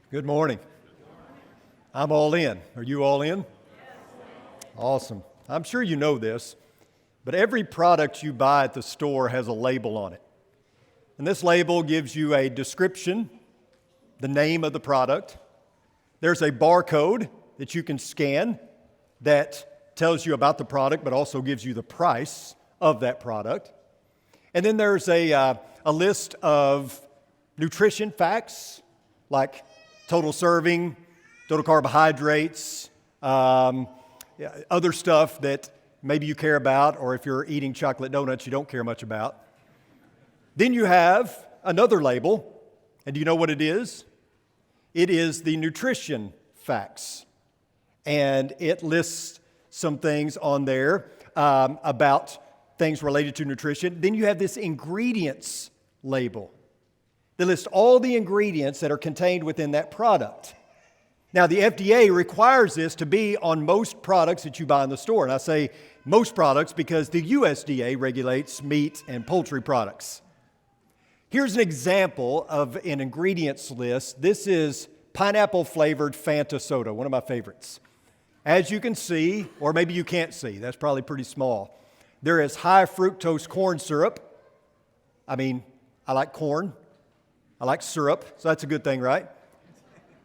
Good morning. I'm all in. Are you all in? Awesome. I'm sure you know this, but every product you buy at the store has a label on it. And this label gives you a description, the name of the product. There's a barcode that you can scan that tells you about the product, but also gives you the price of that product. And then there's a list of nutrition facts, like total serving, total carbohydrates, other stuff that maybe you care about, or if you're eating chocolate donuts, you don't care much about. Then you have another label, and do you know what it is? It is the nutrition facts, and it lists some things on there about things related to nutrition. Then you have this ingredients label. They list all the ingredients that are contained within that product. Now, the FDA requires this to be on most products that you buy in the store. And I say most products because the USDA regulates meat and poultry products. Here's an example of an ingredients list. This is pineapple-flavored Fanta soda, one of my favorites. As you can see, or maybe you can't see, that's probably pretty small, there is high fructose corn syrup. I like corn. I like syrup, so that's a good thing, right?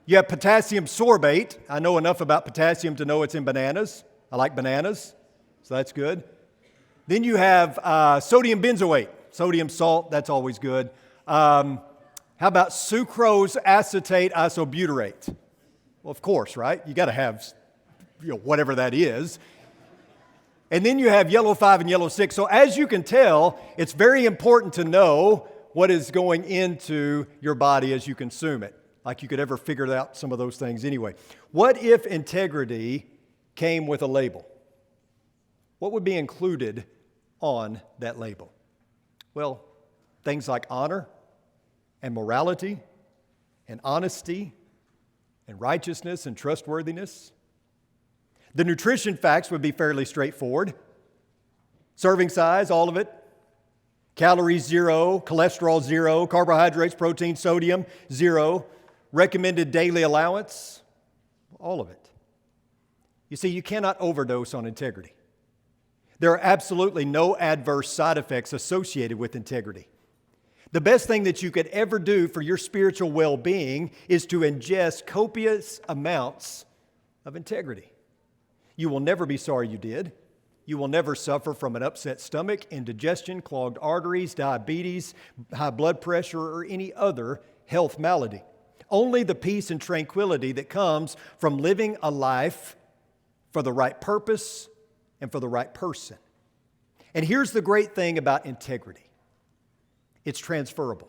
You have potassium sorbate. I know enough about potassium to know it's in bananas. I like bananas, so that's good. Then you have sodium benzoate, sodium salt, that's always good. How about sucrose acetate isobutyrate? Well, of course, right? You got to have whatever that is. And then you have yellow 5 and yellow 6. So as you can tell, it's very important to know what is going into your body as you consume it. Like you could ever figure out some of those things anyway. What if integrity came with a label? What would be included on that label? Well, things like honor and morality and honesty and righteousness and trustworthiness. The nutrition facts would be fairly straightforward. Serving size, all of it. Calories 0, cholesterol 0, carbohydrates, protein, sodium 0, recommended daily allowance, all of it. You see, you cannot overdose on integrity. There are absolutely no adverse side effects associated with integrity. The best thing that you could ever do for your spiritual well-being is to ingest copious amounts of integrity. You will never be sorry you did. You will never suffer from an upset stomach, indigestion, clogged arteries, diabetes, high blood pressure, or any other health malady. Only the peace and tranquility that comes from living a life for the right purpose and for the right person. And here's the great thing about integrity. It's transferable.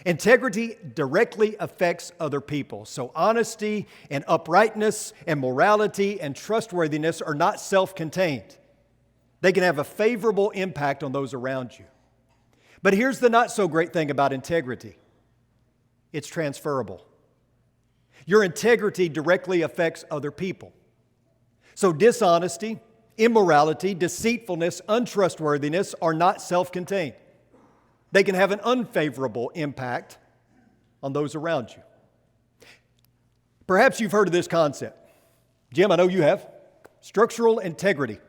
Integrity directly affects other people. So honesty and uprightness and morality and trustworthiness are not self-contained. They can have a favorable impact on those around you. But here's the not so great thing about integrity. It's transferable. Your integrity directly affects other people. So dishonesty, immorality, deceitfulness, untrustworthiness are not self-contained. They can have an unfavorable impact on those around you. Perhaps you've heard of this concept. Jim, I know you have. Structural integrity.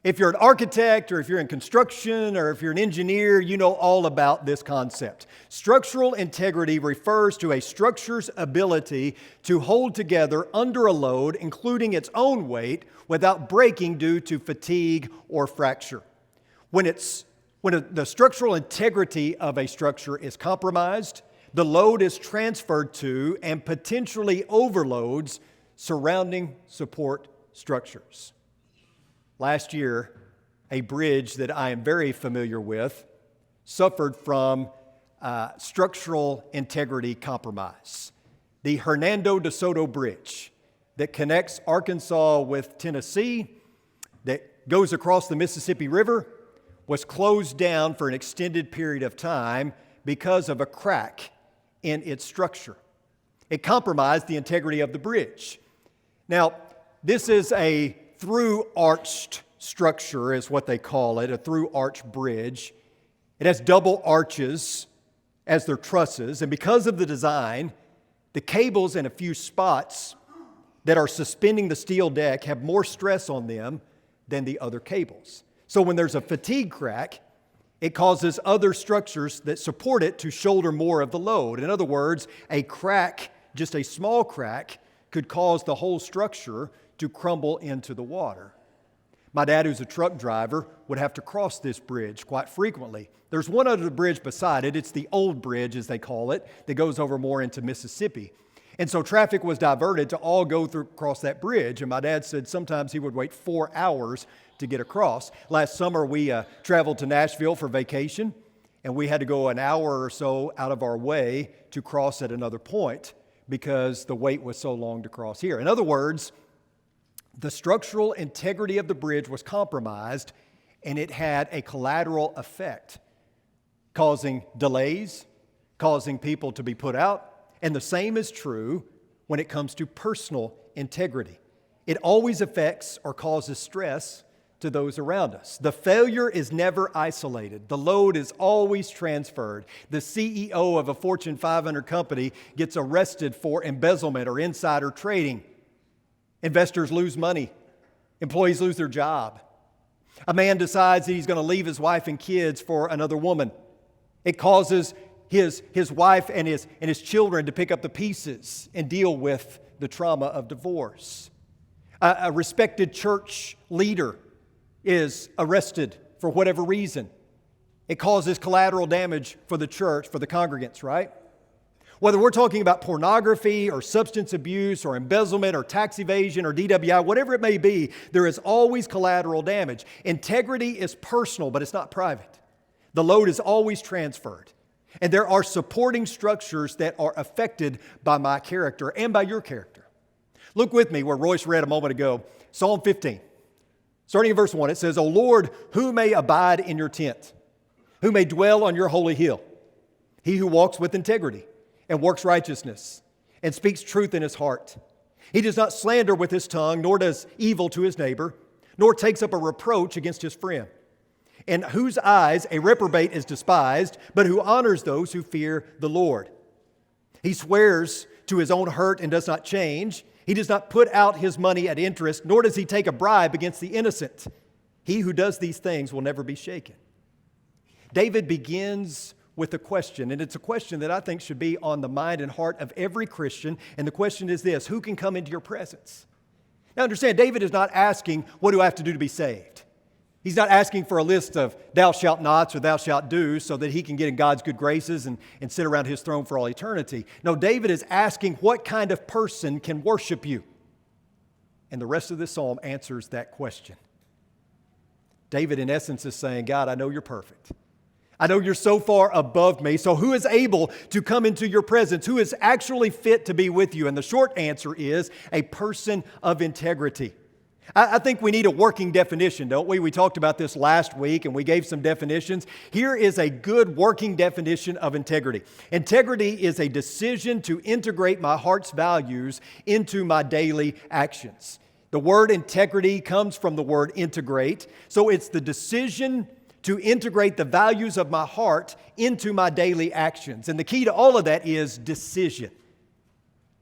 If you're an architect or if you're in construction or if you're an engineer, you know all about this concept. Structural integrity refers to a structure's ability to hold together under a load, including its own weight, without breaking due to fatigue or fracture. When the structural integrity of a structure is compromised, the load is transferred to and potentially overloads surrounding support structures. Last year, a bridge that I am very familiar with suffered from structural integrity compromise. The Hernando de Soto Bridge that connects Arkansas with Tennessee, that goes across the Mississippi River, was closed down for an extended period of time because of a crack in its structure. It compromised the integrity of the bridge. Now, this is a through-arched structure, is what they call it, a through-arch bridge. It has double arches as their trusses, and because of the design, The cables in a few spots that are suspending the steel deck have more stress on them than the other cables. So when there's a fatigue crack, it causes other structures that support it to shoulder more of the load. In other words, a crack, just a small crack, could cause the whole structure to crumble into the water. My dad, who's a truck driver, would have to cross this bridge quite frequently. There's one other bridge beside it. It's the old bridge, as they call it, that goes over more into Mississippi. And so traffic was diverted to all go across that bridge. And my dad said sometimes he would wait 4 hours to get across. Last summer, we traveled to Nashville for vacation, and we had to go an hour or so out of our way to cross at another point because the wait was so long to cross here. In other words, the structural integrity of the bridge was compromised, and it had a collateral effect, causing delays, causing people to be put out. And the same is true when it comes to personal integrity. It always affects or causes stress to those around us. The failure is never isolated. The load is always transferred. The CEO of a Fortune 500 company gets arrested for embezzlement or insider trading. Investors lose money. Employees lose their job. A man decides that he's going to leave his wife and kids for another woman. It causes his wife and his children to pick up the pieces and deal with the trauma of divorce. A respected church leader is arrested for whatever reason. It causes collateral damage for the church, for the congregants, right? Whether we're talking about pornography or substance abuse or embezzlement or tax evasion or DWI, whatever it may be, there is always collateral damage. Integrity is personal, but it's not private. The load is always transferred. And there are supporting structures that are affected by my character and by your character. Look with me where Royce read a moment ago, Psalm 15. Starting in verse 1, it says, "O Lord, who may abide in your tent? Who may dwell on your holy hill? He who walks with integrity and works righteousness and speaks truth in his heart. He does not slander with his tongue, nor does evil to his neighbor, nor takes up a reproach against his friend. In whose eyes a reprobate is despised, but who honors those who fear the Lord. He swears to his own hurt and does not change. He does not put out his money at interest, nor does he take a bribe against the innocent. He who does these things will never be shaken." David begins with a question, and it's a question that I think should be on the mind and heart of every Christian, and the question is this: who can come into your presence? Now understand, David is not asking, what do I have to do to be saved? He's not asking for a list of thou shalt nots or thou shalt do's so that he can get in God's good graces and sit around his throne for all eternity. No, David is asking what kind of person can worship you? And the rest of this psalm answers that question. David, in essence, is saying, God, I know you're perfect. I know you're so far above me, so who is able to come into your presence? Who is actually fit to be with you? And the short answer is a person of integrity. I think we need a working definition, don't we? We talked about this last week and we gave some definitions. Here is a good working definition of integrity. Integrity is a decision to integrate my heart's values into my daily actions. The word integrity comes from the word integrate, so it's the decision to integrate the values of my heart into my daily actions. And the key to all of that is decision.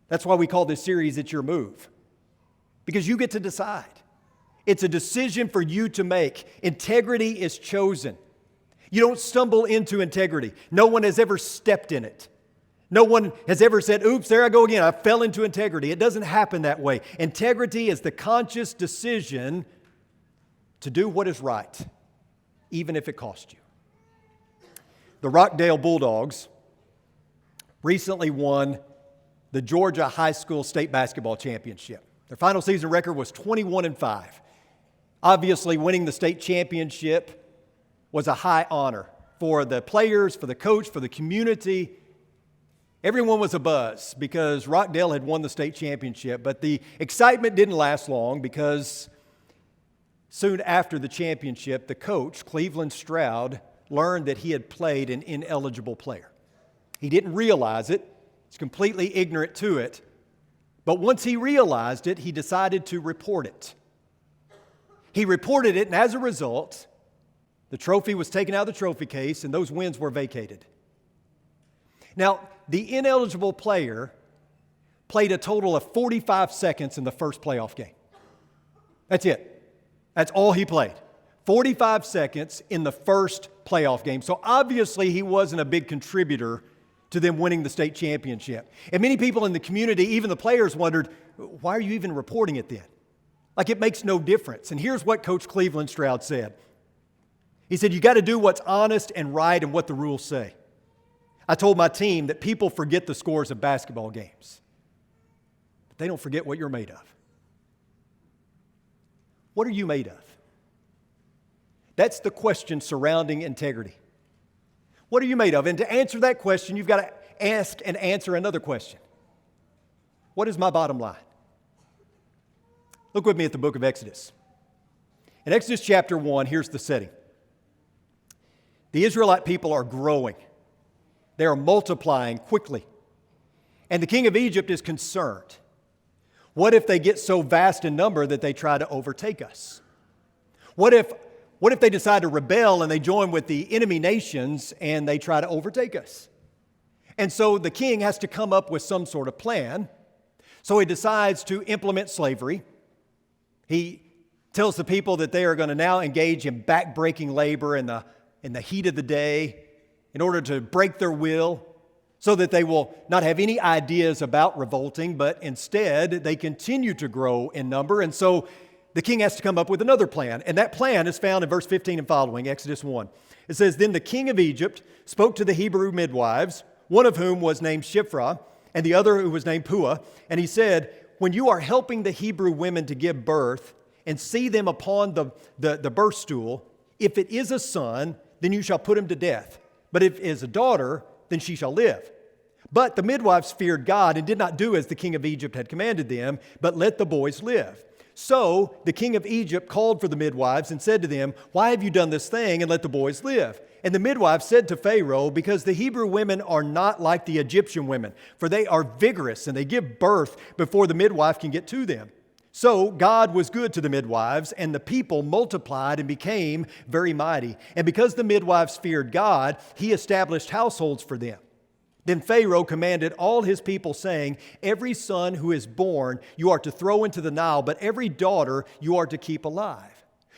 That's why we call this series It's Your Move. Because you get to decide. It's a decision for you to make. Integrity is chosen. You don't stumble into integrity. No one has ever stepped in it. No one has ever said, oops, there I go again. I fell into integrity. It doesn't happen that way. Integrity is the conscious decision to do what is right, even if it costs you. The Rockdale Bulldogs recently won the Georgia High School State Basketball Championship. Their final season record was 21-5. Obviously, winning the state championship was a high honor for the players, for the coach, for the community. Everyone was abuzz because Rockdale had won the state championship, but the excitement didn't last long because soon after the championship, the coach, Cleveland Stroud, learned that he had played an ineligible player. He didn't realize it. He's completely ignorant to it. But once he realized it, he decided to report it. He reported it, and as a result, the trophy was taken out of the trophy case, and those wins were vacated. Now, the ineligible player played a total of 45 seconds in the first playoff game. That's it. That's all he played. 45 seconds in the first playoff game. So obviously he wasn't a big contributor to them winning the state championship. And many people in the community, even the players, wondered, why are you even reporting it then? Like, it makes no difference. And here's what Coach Cleveland Stroud said. He said, you got to do what's honest and right and what the rules say. I told my team that people forget the scores of basketball games, but they don't forget what you're made of. What are you made of? That's the question surrounding integrity. What are you made of? And to answer that question, you've got to ask and answer another question. What is my bottom line? Look with me at the book of Exodus. In Exodus chapter 1, here's the setting. The Israelite people are growing. They are multiplying quickly. And the king of Egypt is concerned. What if they get so vast in number that they try to overtake us? What if they decide to rebel and they join with the enemy nations and they try to overtake us? And so the king has to come up with some sort of plan. So he decides to implement slavery. He tells the people that they are going to now engage in back-breaking labor in the heat of the day in order to break their will so that they will not have any ideas about revolting, but instead they continue to grow in number. And so the king has to come up with another plan. And that plan is found in verse 15 and following, Exodus 1. It says, Then the king of Egypt spoke to the Hebrew midwives, one of whom was named Shiphrah, and the other who was named Puah. And he said, When you are helping the Hebrew women to give birth and see them upon the birth stool, if it is a son, then you shall put him to death. But if it is a daughter, then she shall live. But the midwives feared God and did not do as the king of Egypt had commanded them, but let the boys live. So the king of Egypt called for the midwives and said to them, Why have you done this thing, and let the boys live? And the midwives said to Pharaoh, Because the Hebrew women are not like the Egyptian women, for they are vigorous and they give birth before the midwife can get to them. So God was good to the midwives, and the people multiplied and became very mighty. And because the midwives feared God, he established households for them. Then Pharaoh commanded all his people, saying, Every son who is born you are to throw into the Nile, but every daughter you are to keep alive.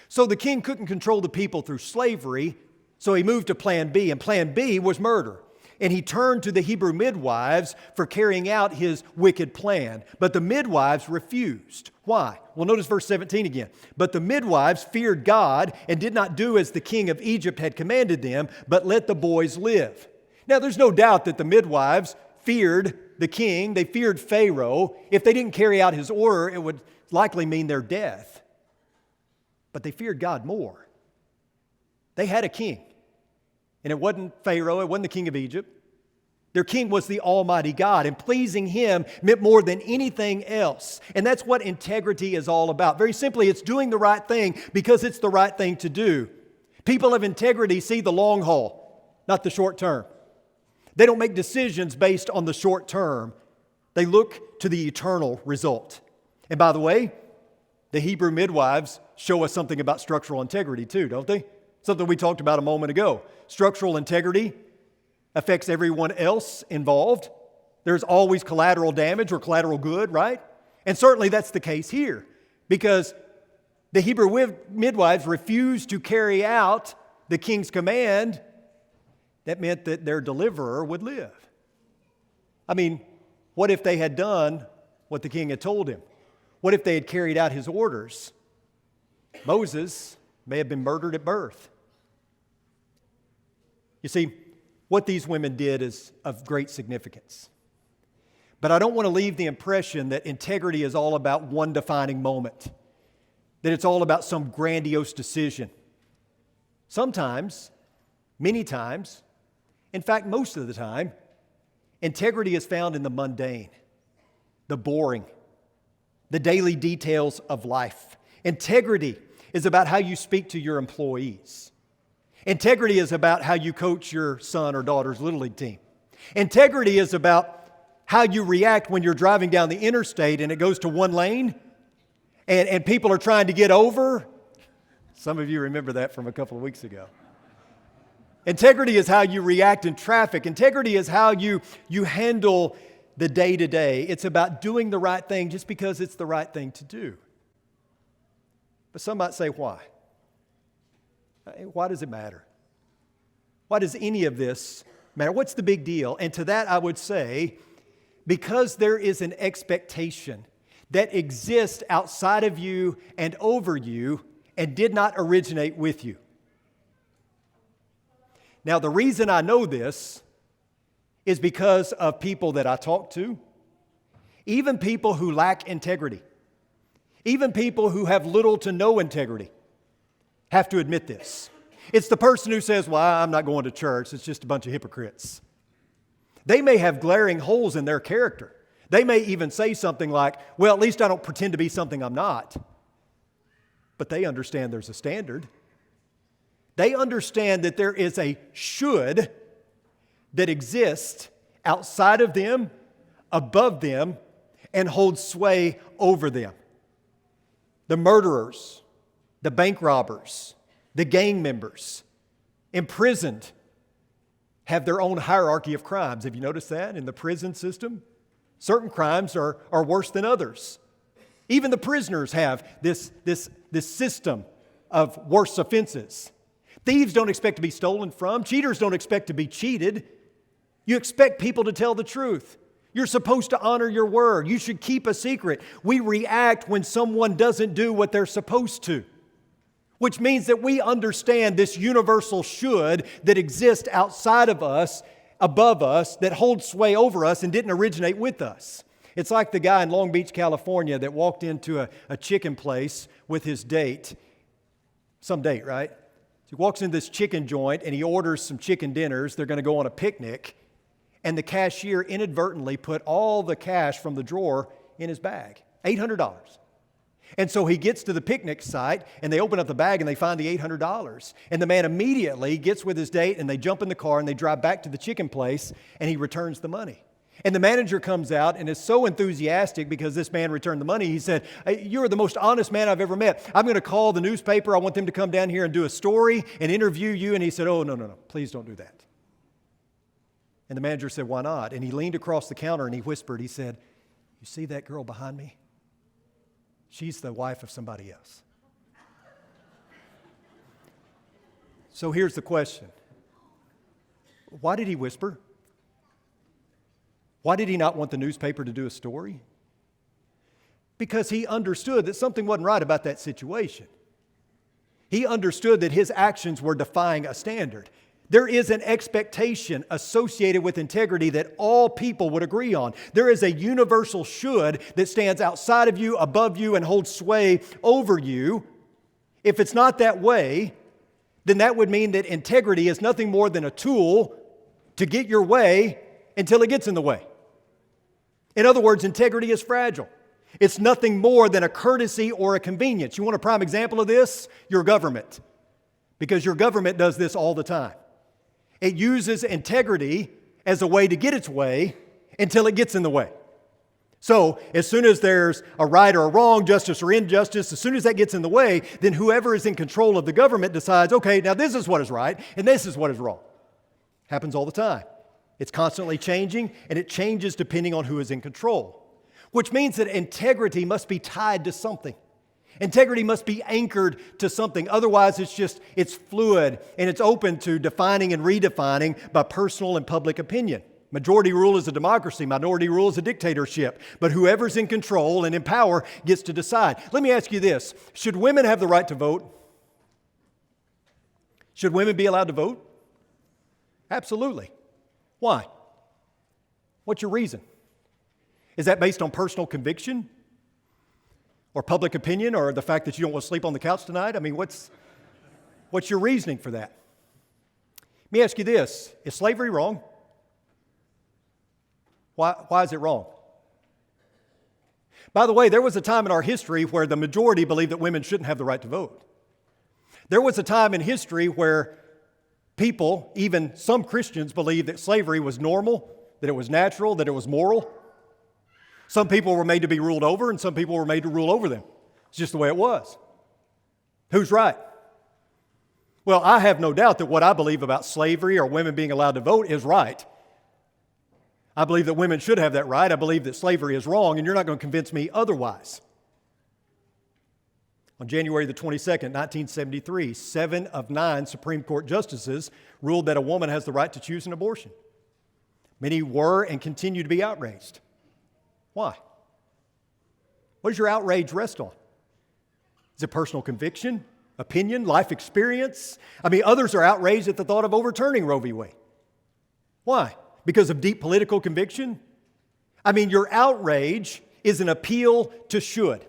So the king couldn't control the people through slavery, so he moved to plan B, and plan B was murder. And he turned to the Hebrew midwives for carrying out his wicked plan. But the midwives refused. Why? Well, notice verse 17 again. But the midwives feared God and did not do as the king of Egypt had commanded them, but let the boys live. Now, there's no doubt that the midwives feared the king. They feared Pharaoh. If they didn't carry out his order, it would likely mean their death. But they feared God more. They had a king. And it wasn't Pharaoh, it wasn't the king of Egypt. Their king was the Almighty God, and pleasing him meant more than anything else. And that's what integrity is all about. Very simply, it's doing the right thing because it's the right thing to do. People of integrity see the long haul, not the short term. They don't make decisions based on the short term. They look to the eternal result. And by the way, the Hebrew midwives show us something about structural integrity too, don't they? Something we talked about a moment ago. Structural integrity affects everyone else involved. There's always collateral damage or collateral good, right? And certainly that's the case here, because the Hebrew midwives refused to carry out the king's command. That meant that their deliverer would live. I mean, what if they had done what the king had told him? What if they had carried out his orders? Moses may have been murdered at birth. You see, what these women did is of great significance. But I don't want to leave the impression that integrity is all about one defining moment, that it's all about some grandiose decision. Sometimes, many times, in fact, most of the time, integrity is found in the mundane, the boring, the daily details of life. Integrity is about how you speak to your employees. Integrity is about how you coach your son or daughter's Little League team. Integrity is about how you react when you're driving down the interstate and it goes to one lane and people are trying to get over. Some of you remember that from a couple of weeks ago. Integrity is how you react in traffic. Integrity is how you handle the day-to-day. It's about doing the right thing just because it's the right thing to do. But some might say, why? Why does it matter? Why does any of this matter? What's the big deal? And to that I would say, because there is an expectation that exists outside of you and over you and did not originate with you. Now, the reason I know this is because of people that I talk to, even people who lack integrity, even people who have little to no integrity, have to admit this. It's the person who says, well, I'm not going to church, it's just a bunch of hypocrites. They may have glaring holes in their character. They may even say something like, well, at least I don't pretend to be something I'm not. But they understand there's a standard. They understand that there is a should that exists outside of them, above them, and holds sway over them. The murderers, the bank robbers, the gang members, imprisoned, have their own hierarchy of crimes. Have you noticed that in the prison system? Certain crimes are worse than others. Even the prisoners have this system of worse offenses. Thieves don't expect to be stolen from. Cheaters don't expect to be cheated. You expect people to tell the truth. You're supposed to honor your word. You should keep a secret. We react when someone doesn't do what they're supposed to, which means that we understand this universal should that exists outside of us, above us, that holds sway over us and didn't originate with us. It's like the guy in Long Beach, California that walked into a chicken place with his date. Some date, right? So he walks into this chicken joint and he orders some chicken dinners. They're going to go on a picnic. And the cashier inadvertently put all the cash from the drawer in his bag, $800. And so he gets to the picnic site, and they open up the bag, and they find the $800. And the man immediately gets with his date, and they jump in the car, and they drive back to the chicken place, and he returns the money. And the manager comes out and is so enthusiastic because this man returned the money. He said, you're the most honest man I've ever met. I'm going to call the newspaper. I want them to come down here and do a story and interview you. And he said, oh, no, please don't do that. And the manager said, why not? And he leaned across the counter and he whispered, he said, you see that girl behind me? She's the wife of somebody else. So here's the question. Why did he whisper? Why did he not want the newspaper to do a story? Because he understood that something wasn't right about that situation. He understood that his actions were defying a standard. There is an expectation associated with integrity that all people would agree on. There is a universal should that stands outside of you, above you, and holds sway over you. If it's not that way, then that would mean that integrity is nothing more than a tool to get your way until it gets in the way. In other words, integrity is fragile. It's nothing more than a courtesy or a convenience. You want a prime example of this? Your government. Because your government does this all the time. It uses integrity as a way to get its way until it gets in the way. So as soon as there's a right or a wrong, justice or injustice, as soon as that gets in the way, then whoever is in control of the government decides, okay, now this is what is right and this is what is wrong. Happens all the time. It's constantly changing, and it changes depending on who is in control, which means that integrity must be tied to something. Integrity must be anchored to something. Otherwise, it's fluid and it's open to defining and redefining by personal and public opinion. Majority rule is a democracy. Minority rule is a dictatorship. But whoever's in control and in power gets to decide. Let me ask you this. Should women have the right to vote? Should women be allowed to vote? Absolutely. Why? What's your reason? Is that based on personal conviction? Or public opinion, or the fact that you don't want to sleep on the couch tonight? I mean, what's your reasoning for that? Let me ask you this. Is slavery wrong? Why is it wrong? By the way, there was a time in our history where the majority believed that women shouldn't have the right to vote. There was a time in history where people, even some Christians, believed that slavery was normal, that it was natural, that it was moral. Some people were made to be ruled over, and some people were made to rule over them. It's just the way it was. Who's right? Well, I have no doubt that what I believe about slavery or women being allowed to vote is right. I believe that women should have that right. I believe that slavery is wrong, and you're not going to convince me otherwise. On January the 22nd, 1973, 7 of 9 Supreme Court justices ruled that a woman has the right to choose an abortion. Many were and continue to be outraged. Why? What does your outrage rest on? Is it personal conviction, opinion, life experience? Others are outraged at the thought of overturning Roe v. Wade. Why? Because of deep political conviction? Your outrage is an appeal to should.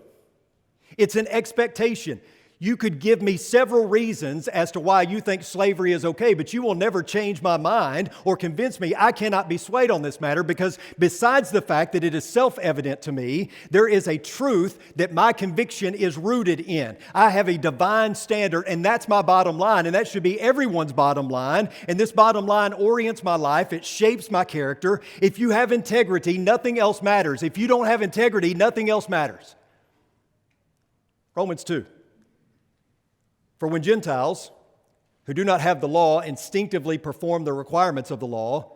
It's an expectation. You could give me several reasons as to why you think slavery is okay, but you will never change my mind or convince me. I cannot be swayed on this matter because besides the fact that it is self-evident to me, there is a truth that my conviction is rooted in. I have a divine standard, and that's my bottom line, and that should be everyone's bottom line. And this bottom line orients my life. It shapes my character. If you have integrity, nothing else matters. If you don't have integrity, nothing else matters. Romans 2. For when Gentiles, who do not have the law, instinctively perform the requirements of the law,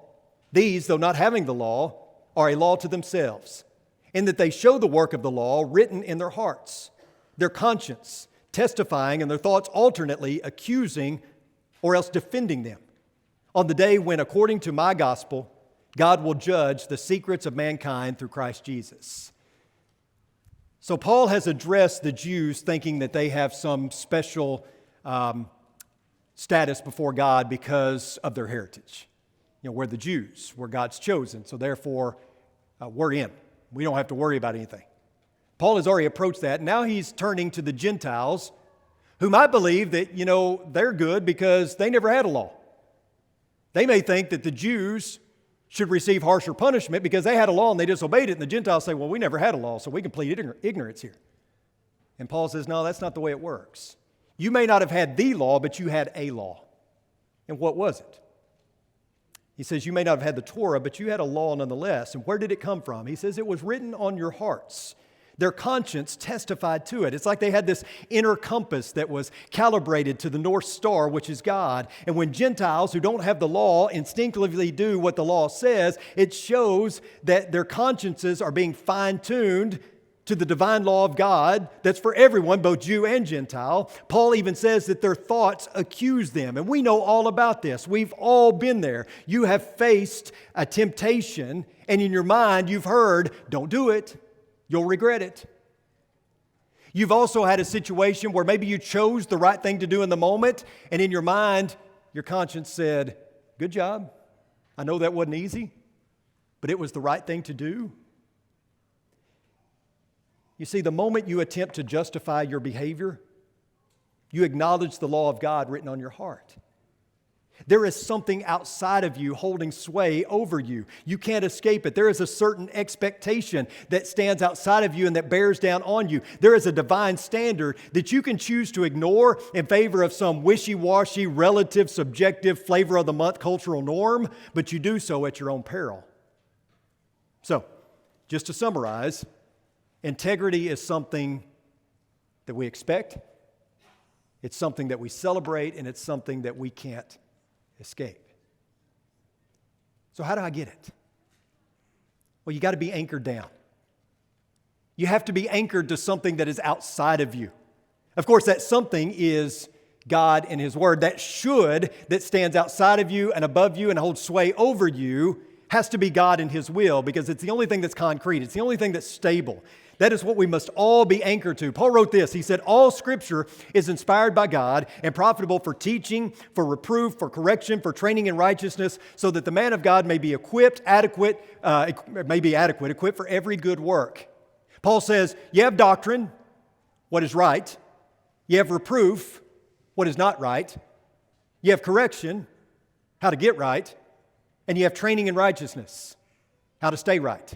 these, though not having the law, are a law to themselves, in that they show the work of the law written in their hearts, their conscience testifying, and their thoughts alternately accusing or else defending them, on the day when, according to my gospel, God will judge the secrets of mankind through Christ Jesus. So Paul has addressed the Jews thinking that they have some special status before God because of their heritage. We're the Jews. We're God's chosen. So therefore, we're in. We don't have to worry about anything. Paul has already approached that. Now he's turning to the Gentiles, whom I believe that, they're good because they never had a law. They may think that the Jews should receive harsher punishment because they had a law and they disobeyed it. And the Gentiles say, well, we never had a law, so we can plead ignorance here. And Paul says, no, that's not the way it works. You may not have had the law, but you had a law. And what was it? He says, you may not have had the Torah, but you had a law nonetheless. And where did it come from? He says, it was written on your hearts. Their conscience testified to it. It's like they had this inner compass that was calibrated to the North Star, which is God. And when Gentiles who don't have the law instinctively do what the law says, it shows that their consciences are being fine-tuned to the divine law of God that's for everyone, both Jew and Gentile. Paul even says that their thoughts accuse them. And we know all about this. We've all been there. You have faced a temptation, and in your mind you've heard, don't do it. You'll regret it. You've also had a situation where maybe you chose the right thing to do in the moment, and in your mind, your conscience said, good job. I know that wasn't easy, but it was the right thing to do. You see, the moment you attempt to justify your behavior, you acknowledge the law of God written on your heart. There is something outside of you holding sway over you. You can't escape it. There is a certain expectation that stands outside of you and that bears down on you. There is a divine standard that you can choose to ignore in favor of some wishy-washy, relative, subjective, flavor of the month cultural norm, but you do so at your own peril. So, just to summarize, integrity is something that we expect, it's something that we celebrate, and it's something that we can't escape. So how do I get it? Well, you got to be anchored down. You have to be anchored to something that is outside of you. Of course, that something is God and His Word. That should, that stands outside of you and above you and holds sway over you, has to be God and His will, because it's the only thing that's concrete. It's the only thing that's stable. That is what we must all be anchored to. Paul wrote this. He said, all Scripture is inspired by God and profitable for teaching, for reproof, for correction, for training in righteousness, so that the man of God may be equipped for every good work. Paul says, you have doctrine, what is right. You have reproof, what is not right. You have correction, how to get right. And you have training in righteousness, how to stay right.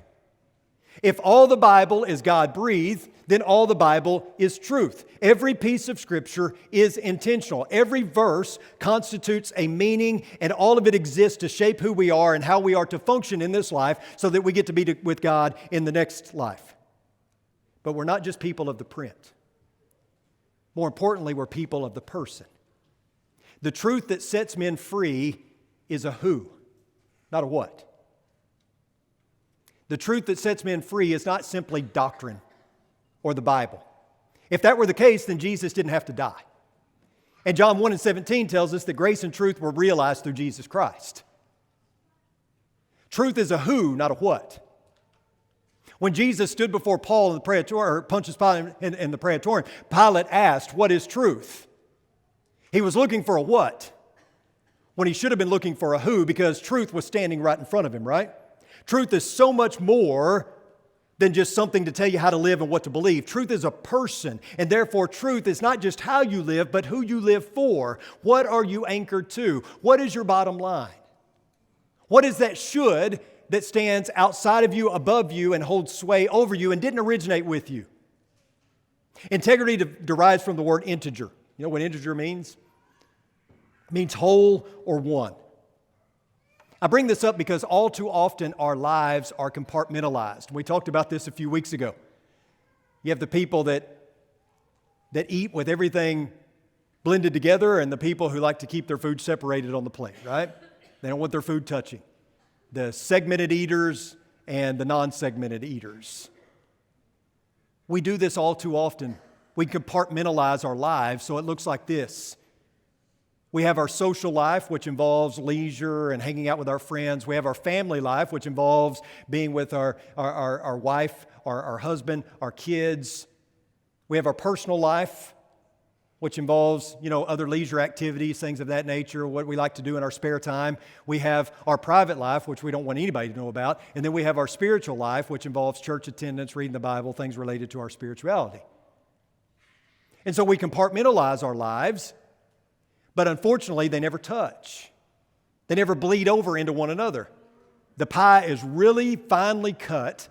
If all the Bible is God-breathed, then all the Bible is truth. Every piece of Scripture is intentional. Every verse constitutes a meaning, and all of it exists to shape who we are and how we are to function in this life so that we get to be with God in the next life. But we're not just people of the print. More importantly, we're people of the person. The truth that sets men free is a who, not a what. The truth that sets men free is not simply doctrine or the Bible. If that were the case, then Jesus didn't have to die. And John 1:17 tells us that grace and truth were realized through Jesus Christ. Truth is a who, not a what. When Jesus stood before Paul in the Praetorium, or Pontius Pilate in the Praetorium, Pilate asked, "What is truth?" He was looking for a what, when he should have been looking for a who, because truth was standing right in front of him, right? Truth is so much more than just something to tell you how to live and what to believe. Truth is a person, and therefore truth is not just how you live, but who you live for. What are you anchored to? What is your bottom line? What is that should that stands outside of you, above you, and holds sway over you and didn't originate with you? Integrity derives from the word integer. You know what integer means? It means whole or one. I bring this up because all too often our lives are compartmentalized. We talked about this a few weeks ago. You have the people that eat with everything blended together and the people who like to keep their food separated on the plate, right? They don't want their food touching. The segmented eaters and the non-segmented eaters. We do this all too often. We compartmentalize our lives so it looks like this. We have our social life, which involves leisure and hanging out with our friends. We have our family life, which involves being with our wife, our husband, our kids. We have our personal life, which involves, other leisure activities, things of that nature, what we like to do in our spare time. We have our private life, which we don't want anybody to know about. And then we have our spiritual life, which involves church attendance, reading the Bible, things related to our spirituality. And so we compartmentalize our lives, but unfortunately, they never touch. They never bleed over into one another. The pie is really finely cut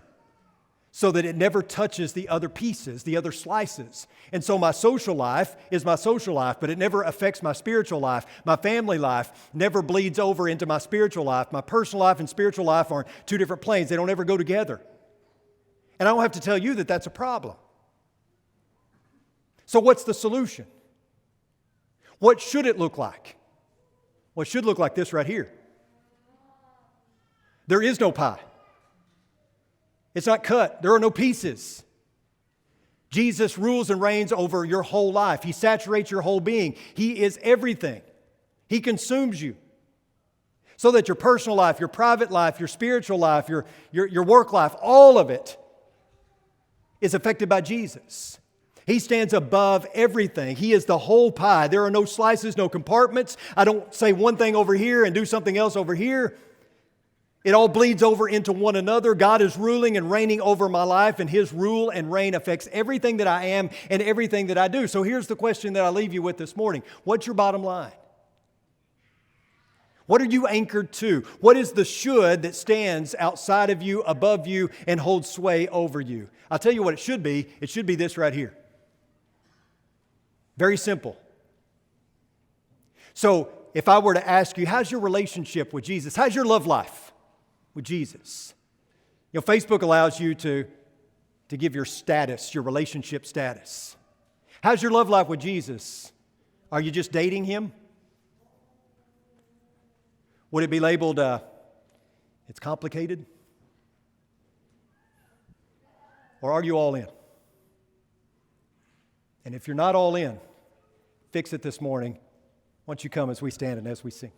so that it never touches the other pieces, the other slices. And so my social life is my social life, but it never affects my spiritual life. My family life never bleeds over into my spiritual life. My personal life and spiritual life are on two different planes. They don't ever go together. And I don't have to tell you that that's a problem. So what's the solution? What should it look like? Well, it should look like this right here. There is no pie. It's not cut. There are no pieces. Jesus rules and reigns over your whole life. He saturates your whole being. He is everything. He consumes you. So that your personal life, your private life, your spiritual life, your work life, all of it is affected by Jesus. He stands above everything. He is the whole pie. There are no slices, no compartments. I don't say one thing over here and do something else over here. It all bleeds over into one another. God is ruling and reigning over my life, and His rule and reign affects everything that I am and everything that I do. So here's the question that I leave you with this morning. What's your bottom line? What are you anchored to? What is the should that stands outside of you, above you, and holds sway over you? I'll tell you what it should be. It should be this right here. Very simple. So if I were to ask you, how's your relationship with Jesus? How's your love life with Jesus? Facebook allows you to give your status, your relationship status. How's your love life with Jesus? Are you just dating Him? Would it be labeled, it's complicated? Or are you all in? And if you're not all in, fix it this morning. Why don't you come as we stand and as we sing?